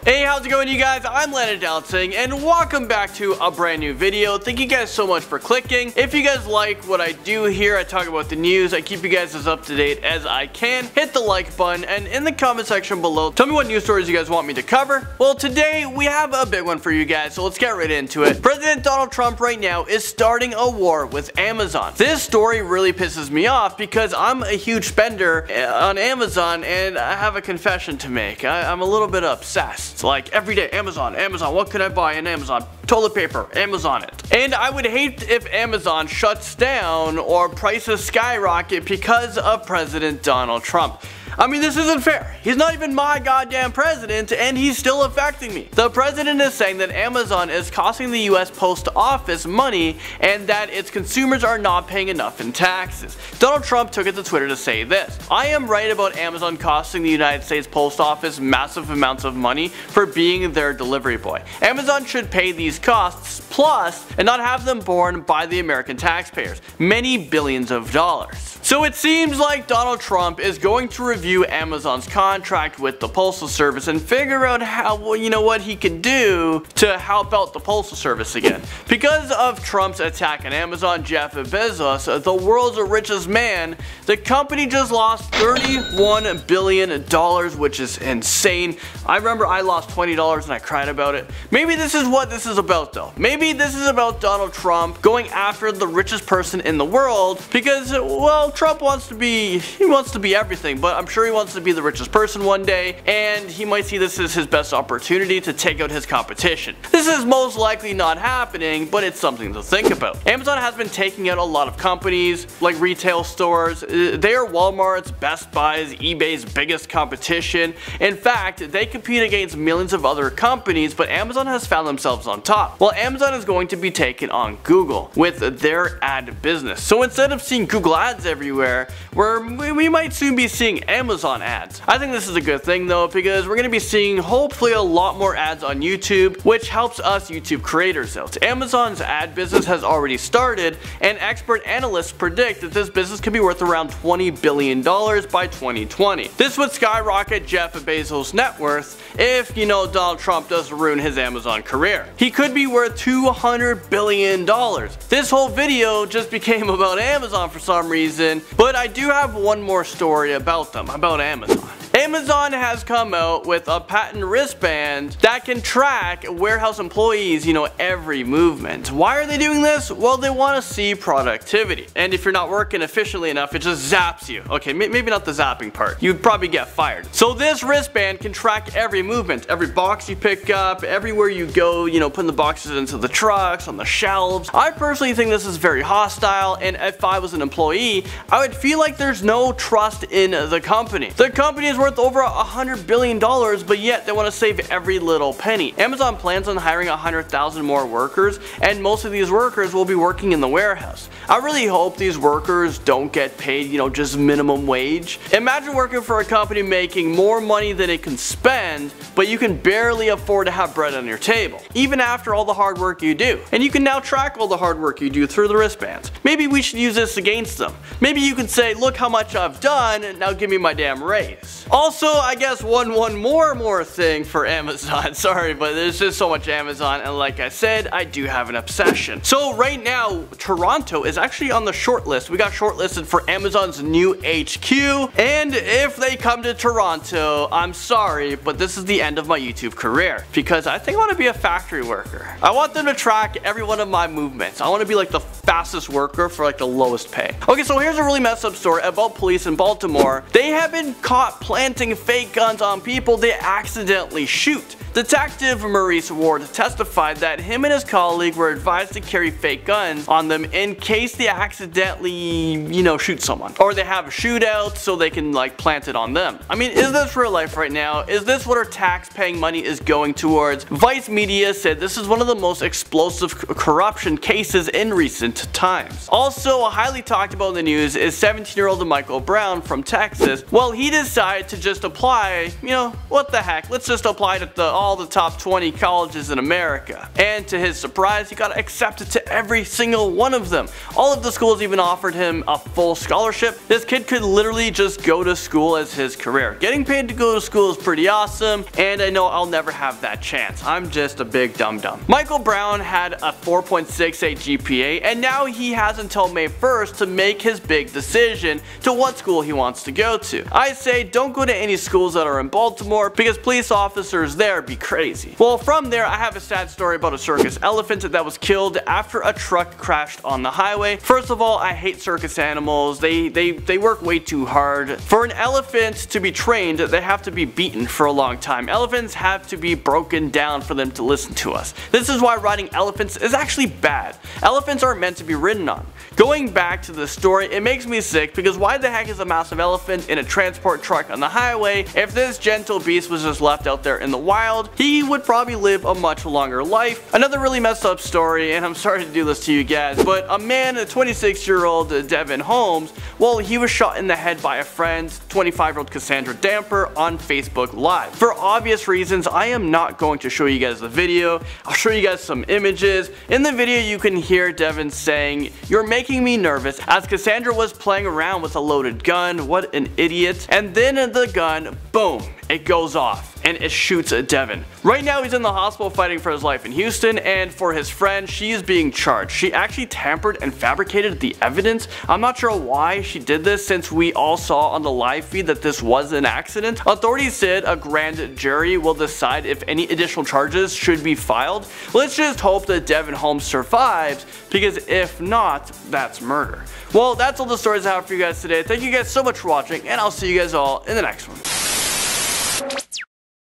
Hey, how's it going, you guys? I'm LandonProduction, and welcome back to a brand new video. Thank you guys so much for clicking. If you guys like what I do here, I talk about the news, I keep you guys as up to date as I can. Hit the like button, and in the comment section below, tell me what news stories you guys want me to cover. Well, today we have a big one for you guys, so let's get right into it. President Donald Trump right now is starting a war with Amazon. This story really pisses me off because I'm a huge spender on Amazon, and I have a confession to make. I'm a little bit obsessed. It's like every day, Amazon, what can I buy in Amazon? Toilet paper, Amazon it. And I would hate if Amazon shuts down or prices skyrocket because of President Donald Trump. I mean, this isn't fair. He's not even my goddamn president, and he's still affecting me. The president is saying that Amazon is costing the US Post Office money and that its consumers are not paying enough in taxes. Donald Trump took it to Twitter to say this: I am right about Amazon costing the United States Post Office massive amounts of money for being their delivery boy. Amazon should pay these costs plus and not have them borne by the American taxpayers, many billions of dollars. So it seems like Donald Trump is going to review Amazon's contract with the Postal Service and figure out how, what he can do to help out the Postal Service again. Because of Trump's attack on Amazon, Jeff Bezos, the world's richest man, the company just lost $31 billion, which is insane. I remember I lost $20 and I cried about it. Maybe this is what this is about though. Maybe this is about Donald Trump going after the richest person in the world because, well, Trump wants to be everything, but I'm sure he wants to be the richest person one day, and he might see this as his best opportunity to take out his competition. This is most likely not happening, but it's something to think about. Amazon has been taking out a lot of companies, like retail stores. They are Walmart's, Best Buy's, eBay's biggest competition. In fact, they compete against millions of other companies, but Amazon has found themselves on top. Well, Amazon is going to be taken on Google with their ad business. So instead of seeing Google ads everywhere, we might soon be seeing Amazon ads. I think this is a good thing though, because we're going to be seeing hopefully a lot more ads on YouTube, which helps us YouTube creators out. Amazon's ad business has already started, and expert analysts predict that this business could be worth around $20 billion by 2020. This would skyrocket Jeff Bezos' net worth if, Donald Trump doesn't ruin his Amazon career. He could be worth $200 billion. This whole video just became about Amazon for some reason, but I do have one more story about Amazon. Amazon has come out with a patent wristband that can track warehouse employees, every movement. Why are they doing this? Well, they want to see productivity. And if you're not working efficiently enough, it just zaps you. Okay, maybe not the zapping part. You'd probably get fired. So this wristband can track every movement, every box you pick up, everywhere you go, putting the boxes into the trucks, on the shelves. I personally think this is very hostile, and if I was an employee, I would feel like there's no trust in the company. The company is worth over $100 billion, but yet they want to save every little penny. Amazon plans on hiring 100,000 more workers, and most of these workers will be working in the warehouse. I really hope these workers don't get paid, just minimum wage. Imagine working for a company making more money than it can spend, but you can barely afford to have bread on your table, even after all the hard work you do. And you can now track all the hard work you do through the wristbands. Maybe we should use this against them. Maybe you can say, look how much I've done, now give me my damn raise. Also, I guess one more thing for Amazon. Sorry, but there's just so much Amazon, and like I said, I do have an obsession. So right now, Toronto is actually on the short list. We got shortlisted for Amazon's new HQ, and if they come to Toronto, I'm sorry, but this is the end of my YouTube career, because I think I want to be a factory worker. I want them to track every one of my movements. I want to be like the fastest worker for like the lowest pay. Okay, so here's a really messed up story about police in Baltimore. They have been caught planting fake guns on people they accidentally shoot. Detective Maurice Ward testified that him and his colleague were advised to carry fake guns on them in case they accidentally, shoot someone. Or they have a shootout so they can plant it on them. I mean, is this real life right now? Is this what our tax-paying money is going towards? Vice Media said this is one of the most explosive corruption cases in recent times. Also, highly talked about in the news is 17-year-old Michael Brown from Texas. Well, he decided to just apply, what the heck, let's just apply to all the top 20 colleges in America. And to his surprise, he got accepted to to every single one of them. All of the schools even offered him a full scholarship. This kid could literally just go to school as his career. Getting paid to go to school is pretty awesome, and I know I'll never have that chance. I'm just a big dum-dum. Michael Brown had a 4.68 GPA, and now he has until May 1st to make his big decision to what school he wants to go to. I say don't go to any schools that are in Baltimore because police officers there be crazy. Well, from there I have a sad story about a circus elephant that was killed after a truck crashed on the highway. First of all, I hate circus animals. They work way too hard. For an elephant to be trained, they have to be beaten for a long time. Elephants have to be broken down for them to listen to us. This is why riding elephants is actually bad. Elephants aren't meant to be ridden on. Going back to the story, it makes me sick because why the heck is a massive elephant in a transport truck on the highway? If this gentle beast was just left out there in the wild, he would probably live a much longer life. Another really messed up story, and I'm sorry to do this to you guys, but a man, a 26-year-old Devin Holmes, well, he was shot in the head by a friend, 25-year-old Cassandra Damper, on Facebook Live. For obvious reasons, I am not going to show you guys the video. I'll show you guys some images. In the video, you can hear Devin saying, "You're making me nervous," as Cassandra was playing around with a loaded gun. What an idiot. And then the gun, boom, it goes off and it shoots at Devin. Right now he's in the hospital fighting for his life in Houston, and for his friend, she is being charged. She actually tampered and fabricated the evidence. I'm not sure why she did this since we all saw on the live feed that this was an accident. Authorities said a grand jury will decide if any additional charges should be filed. Let's just hope that Devin Holmes survives, because if not, that's murder. Well, that's all the stories I have for you guys today. Thank you guys so much for watching, and I'll see you guys all in the next one.